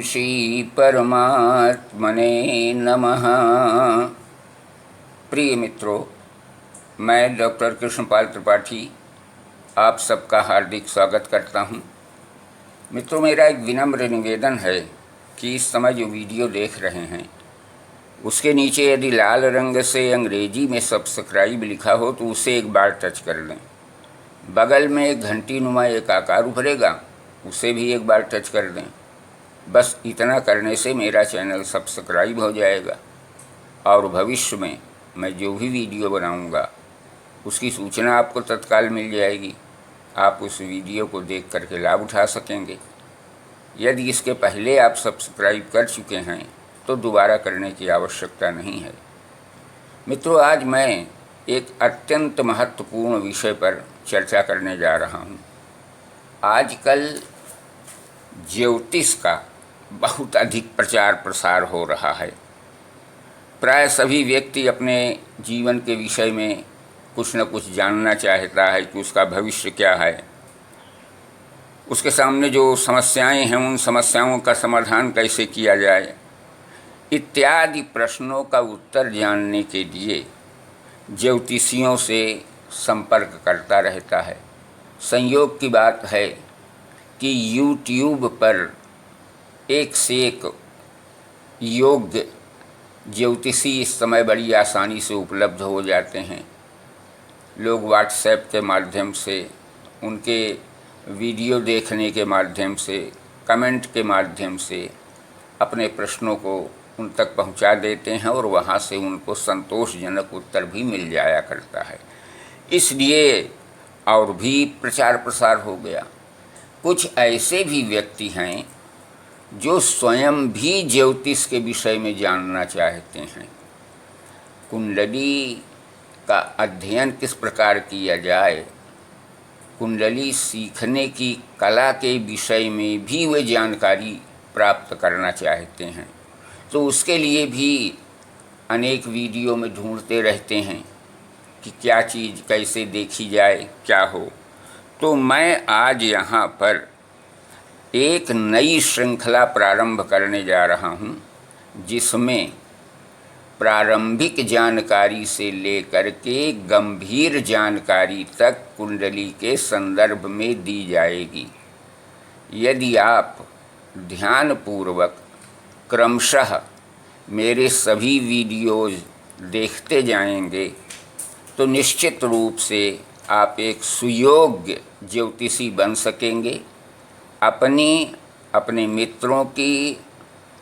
श्री परमात्मने नमः। प्रिय मित्रों, मैं डॉक्टर कृष्णपाल त्रिपाठी आप सबका हार्दिक स्वागत करता हूं। मित्रों, मेरा एक विनम्र निवेदन है कि इस समय जो वीडियो देख रहे हैं उसके नीचे यदि लाल रंग से अंग्रेजी में सब्सक्राइब लिखा हो तो उसे एक बार टच कर लें। बगल में एक घंटी नुमा एक आकार उभरेगा, उसे भी एक बार टच कर दें। बस इतना करने से मेरा चैनल सब्सक्राइब हो जाएगा और भविष्य में मैं जो भी वीडियो बनाऊंगा उसकी सूचना आपको तत्काल मिल जाएगी। आप उस वीडियो को देख करके लाभ उठा सकेंगे। यदि इसके पहले आप सब्सक्राइब कर चुके हैं तो दोबारा करने की आवश्यकता नहीं है। मित्रों, आज मैं एक अत्यंत महत्वपूर्ण विषय पर चर्चा करने जा रहा हूँ। आजकल ज्योतिष का बहुत अधिक प्रचार प्रसार हो रहा है। प्राय सभी व्यक्ति अपने जीवन के विषय में कुछ न कुछ जानना चाहता है कि उसका भविष्य क्या है, उसके सामने जो समस्याएं हैं उन समस्याओं का समाधान कैसे किया जाए इत्यादि प्रश्नों का उत्तर जानने के लिए ज्योतिषियों से संपर्क करता रहता है। संयोग की बात है कि YouTube पर एक से एक योग्य ज्योतिषी इस समय बड़ी आसानी से उपलब्ध हो जाते हैं। लोग व्हाट्सएप के माध्यम से, उनके वीडियो देखने के माध्यम से, कमेंट के माध्यम से अपने प्रश्नों को उन तक पहुंचा देते हैं और वहां से उनको संतोषजनक उत्तर भी मिल जाया करता है। इसलिए और भी प्रचार प्रसार हो गया। कुछ ऐसे भी व्यक्ति हैं जो स्वयं भी ज्योतिष के विषय में जानना चाहते हैं। कुंडली का अध्ययन किस प्रकार किया जाए, कुंडली सीखने की कला के विषय में भी वे जानकारी प्राप्त करना चाहते हैं, तो उसके लिए भी अनेक वीडियो में ढूंढते रहते हैं कि क्या चीज़ कैसे देखी जाए, क्या हो। तो मैं आज यहाँ पर एक नई श्रृंखला प्रारंभ करने जा रहा हूँ, जिसमें प्रारंभिक जानकारी से लेकर के गंभीर जानकारी तक कुंडली के संदर्भ में दी जाएगी। यदि आप ध्यानपूर्वक क्रमशः मेरे सभी वीडियोज़ देखते जाएंगे तो निश्चित रूप से आप एक सुयोग्य ज्योतिषी बन सकेंगे। अपने मित्रों की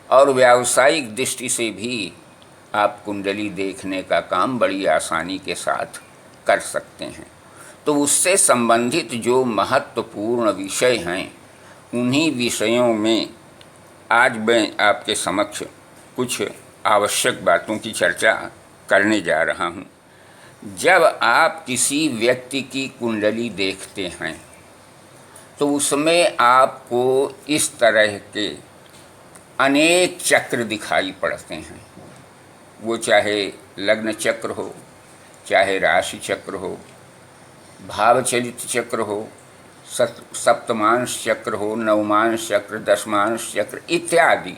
और व्यावसायिक दृष्टि से भी आप कुंडली देखने का काम बड़ी आसानी के साथ कर सकते हैं। तो उससे संबंधित जो महत्वपूर्ण विषय हैं उन्हीं विषयों में आज मैं आपके समक्ष कुछ आवश्यक बातों की चर्चा करने जा रहा हूँ। जब आप किसी व्यक्ति की कुंडली देखते हैं तो उसमें आपको इस तरह के अनेक चक्र दिखाई पड़ते हैं। वो चाहे लग्न चक्र हो, चाहे राशि चक्र हो, भावचलित चक्र हो, सप्तमांश चक्र हो, नवमांश चक्र, दशमांश चक्र इत्यादि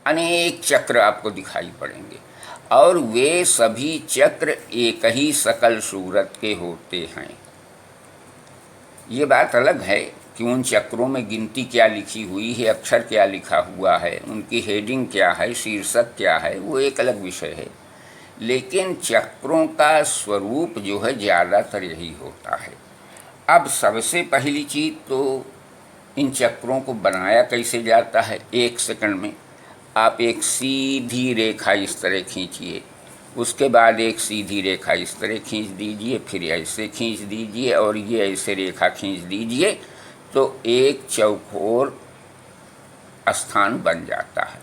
अनेक चक्र आपको दिखाई पड़ेंगे। और वे सभी चक्र एक ही सकल सूरत के होते हैं। ये बात अलग है कि उन चक्रों में गिनती क्या लिखी हुई है, अक्षर क्या लिखा हुआ है, उनकी हेडिंग क्या है, शीर्षक क्या है, वो एक अलग विषय है। लेकिन चक्रों का स्वरूप जो है ज़्यादातर यही होता है। अब सबसे पहली चीज़ तो इन चक्रों को बनाया कैसे जाता है। एक सेकंड में आप एक सीधी रेखा इस तरह खींचिए, उसके बाद एक सीधी रेखा इस तरह खींच दीजिए, फिर ऐसे खींच दीजिए और ये ऐसे रेखा खींच दीजिए, तो एक चौकोर स्थान बन जाता है।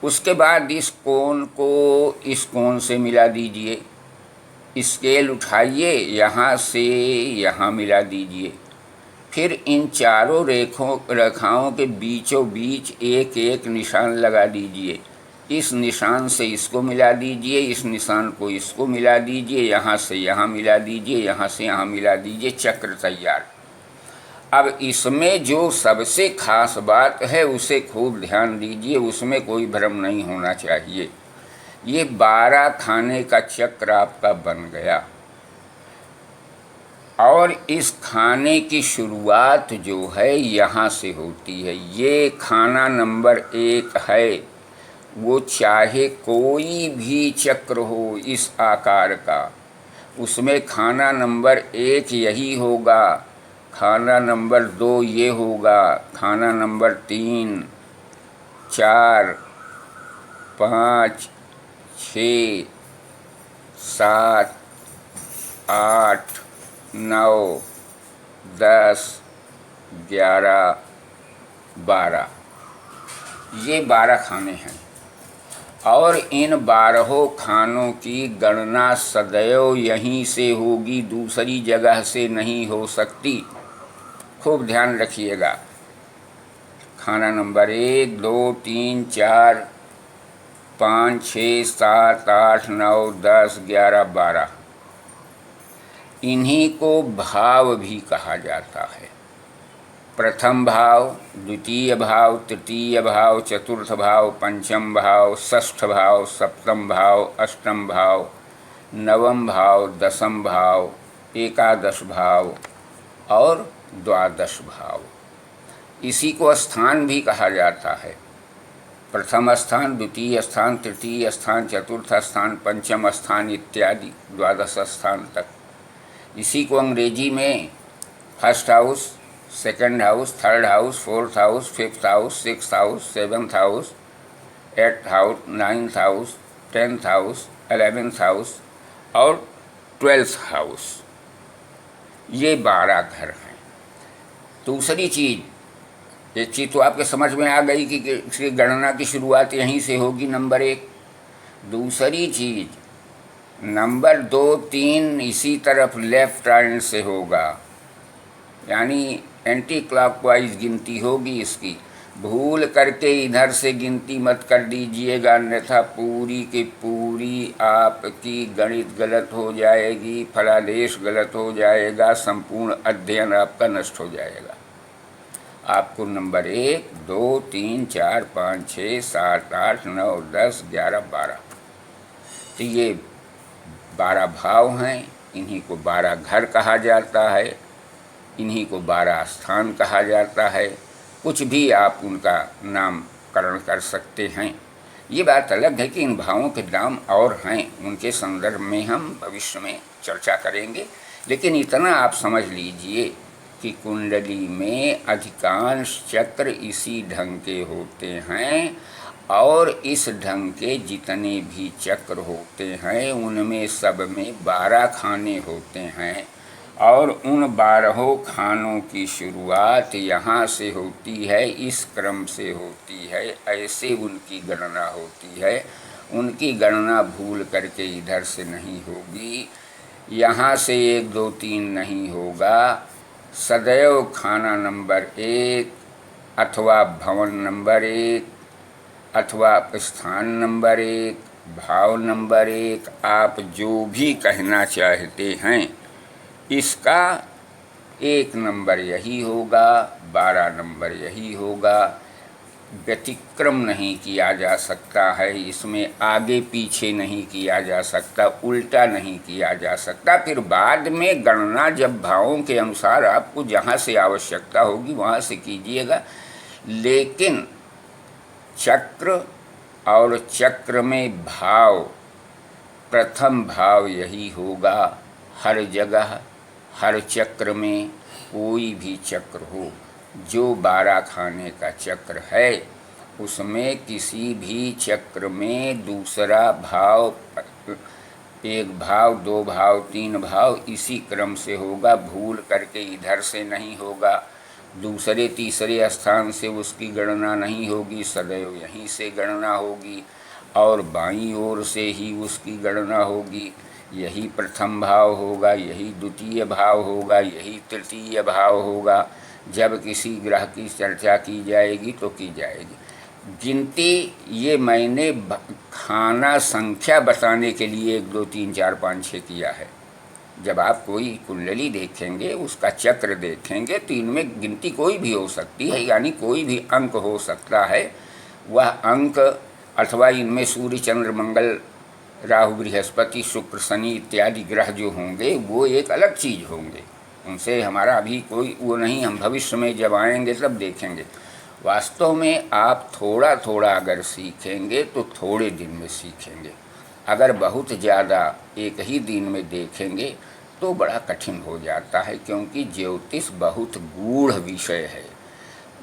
उसके बाद इस कोण को इस कोण से मिला दीजिए, स्केल उठाइए, यहाँ से यहाँ मिला दीजिए, फिर इन चारों रेखाओं के बीचों बीच एक एक निशान लगा दीजिए। इस निशान से इसको मिला दीजिए, इस निशान को इसको मिला दीजिए, यहाँ से यहाँ मिला दीजिए, यहाँ से यहाँ मिला दीजिए, चक्र तैयार। अब इसमें जो सबसे खास बात है उसे खूब ध्यान दीजिए, उसमें कोई भ्रम नहीं होना चाहिए। ये 12 खाने का चक्र आपका बन गया और इस खाने की शुरुआत जो है यहाँ से होती है। ये खाना नंबर 1 है, वो चाहे कोई भी चक्र हो इस आकार का, उसमें खाना नंबर 1 यही होगा, खाना नंबर 2 ये होगा, खाना नंबर 3, 4, 5, 6, 7, 8, 9, 10, 11, 12, ये 12 खाने हैं और इन 12 खानों की गणना सदैव यहीं से होगी, दूसरी जगह से नहीं हो सकती। खूब ध्यान रखिएगा। खाना नंबर 1, 2, 3, 4, 5, 6, 7, 8, 9, 10, 11, 12, इन्हीं को भाव भी कहा जाता है। प्रथम भाव, द्वितीय भाव, तृतीय भाव, चतुर्थ भाव, पंचम भाव, षष्ठ भाव, सप्तम भाव, अष्टम भाव, नवम भाव, दसम भाव, एकादश भाव और द्वादश भाव। इसी को स्थान भी कहा जाता है। प्रथम स्थान, द्वितीय स्थान, तृतीय स्थान, चतुर्थ स्थान, पंचम स्थान इत्यादि द्वादश स्थान तक। इसी को अंग्रेजी में first house, second house, third house, fourth house, fifth house, sixth house, seventh house, eighth house, ninth house, 10th house, 11th house और 12th हाउस, ये 12 घर हैं। दूसरी चीज़, एक चीज़ तो आपके समझ में आ गई कि इसकी गणना की शुरुआत यहीं से होगी, नंबर 1। दूसरी चीज़, नंबर 2, 3 इसी तरफ लेफ्ट हैंड से होगा, यानी एंटी क्लॉकवाइज गिनती होगी इसकी। भूल करके इधर से गिनती मत कर दीजिएगा, अन्यथा पूरी की पूरी आपकी गणित गलत हो जाएगी, फलादेश गलत हो जाएगा, संपूर्ण अध्ययन आपका नष्ट हो जाएगा। आपको नंबर 1, 2, 3, 4, 5, 6, 7, 8, 9, 10, 11, 12, तो ये 12 भाव हैं। इन्हीं को 12 घर कहा जाता है, इन्हीं को 12 स्थान कहा जाता है। कुछ भी आप उनका नामकरण कर सकते हैं। ये बात अलग है कि इन भावों के नाम और हैं, उनके संदर्भ में हम भविष्य में चर्चा करेंगे। लेकिन इतना आप समझ लीजिए कि कुंडली में अधिकांश चक्र इसी ढंग के होते हैं और इस ढंग के जितने भी चक्र होते हैं उनमें सब में 12 खाने होते हैं और उन 12 खानों की शुरुआत यहाँ से होती है, इस क्रम से होती है, ऐसे उनकी गणना होती है। उनकी गणना भूल करके इधर से नहीं होगी, यहाँ से 1, 2, 3 नहीं होगा। सदैव खाना नंबर 1 अथवा भवन नंबर 1 अथवा स्थान नंबर 1, भाव नंबर 1, आप जो भी कहना चाहते हैं, इसका 1 नंबर यही होगा, 12 नंबर यही होगा। व्यतिक्रम नहीं किया जा सकता है, इसमें आगे पीछे नहीं किया जा सकता, उल्टा नहीं किया जा सकता। फिर बाद में गणना जब भावों के अनुसार आपको जहाँ से आवश्यकता होगी वहाँ से कीजिएगा। लेकिन चक्र और चक्र में भाव, प्रथम भाव यही होगा हर जगह, हर चक्र में। कोई भी चक्र हो, जो 12 खाने का चक्र है उसमें किसी भी चक्र में दूसरा भाव, 1 भाव, 2 भाव, 3 भाव इसी क्रम से होगा, भूल करके इधर से नहीं होगा, दूसरे तीसरे स्थान से उसकी गणना नहीं होगी, सदैव यहीं से गणना होगी और बाईं ओर से ही उसकी गणना होगी। यही प्रथम भाव होगा, यही द्वितीय भाव होगा, यही तृतीय भाव होगा। जब किसी ग्रह की चर्चा की जाएगी तो की जाएगी। गिनती ये मैंने खाना संख्या बताने के लिए 1, 2, 3, 4, 5, 6 किया है। जब आप कोई कुंडली देखेंगे, उसका चक्र देखेंगे, तो इनमें गिनती कोई भी हो सकती है, यानी कोई भी अंक हो सकता है। वह अंक अथवा इनमें सूर्य, चंद्र, मंगल, राहु, बृहस्पति, शुक्र, शनि इत्यादि ग्रह जो होंगे वो एक अलग चीज़ होंगे, उनसे हमारा अभी कोई वो नहीं, हम भविष्य में जब आएंगे तब देखेंगे। वास्तव में आप थोड़ा थोड़ा अगर सीखेंगे तो थोड़े दिन में सीखेंगे, अगर बहुत ज़्यादा एक ही दिन में देखेंगे तो बड़ा कठिन हो जाता है, क्योंकि ज्योतिष बहुत गूढ़ विषय है,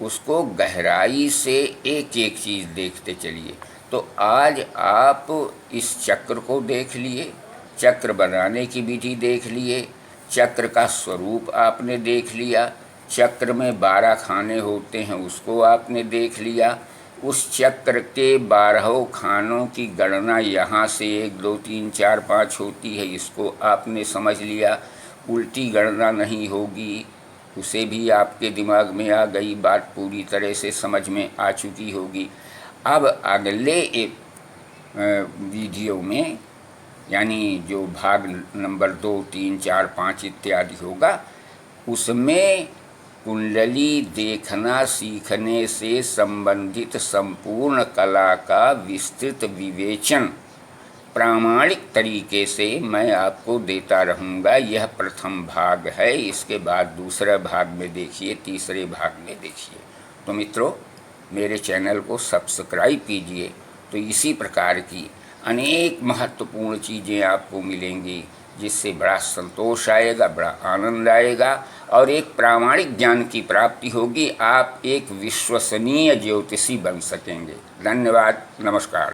उसको गहराई से एक एक चीज़ देखते चलिए। तो आज आप इस चक्र को देख लिए, चक्र बनाने की विधि देख लिए, चक्र का स्वरूप आपने देख लिया, चक्र में 12 खाने होते हैं उसको आपने देख लिया, उस चक्र के 12 खानों की गणना यहाँ से 1 2 3 4 5 होती है, इसको आपने समझ लिया। उल्टी गणना नहीं होगी, उसे भी आपके दिमाग में आ गई, बात पूरी तरह से समझ में आ चुकी होगी। अब अगले एक वीडियो में, यानी जो भाग नंबर 2 3 4 5 इत्यादि होगा, उसमें कुंडली देखना सीखने से संबंधित संपूर्ण कला का विस्तृत विवेचन प्रामाणिक तरीके से मैं आपको देता रहूँगा। यह प्रथम भाग है, इसके बाद दूसरा भाग में देखिए, तीसरे भाग में देखिए। तो मित्रों, मेरे चैनल को सब्सक्राइब कीजिए, तो इसी प्रकार की अनेक महत्वपूर्ण चीज़ें आपको मिलेंगी, जिससे बड़ा संतोष आएगा, बड़ा आनंद आएगा और एक प्रामाणिक ज्ञान की प्राप्ति होगी। आप एक विश्वसनीय ज्योतिषी बन सकेंगे। धन्यवाद, नमस्कार।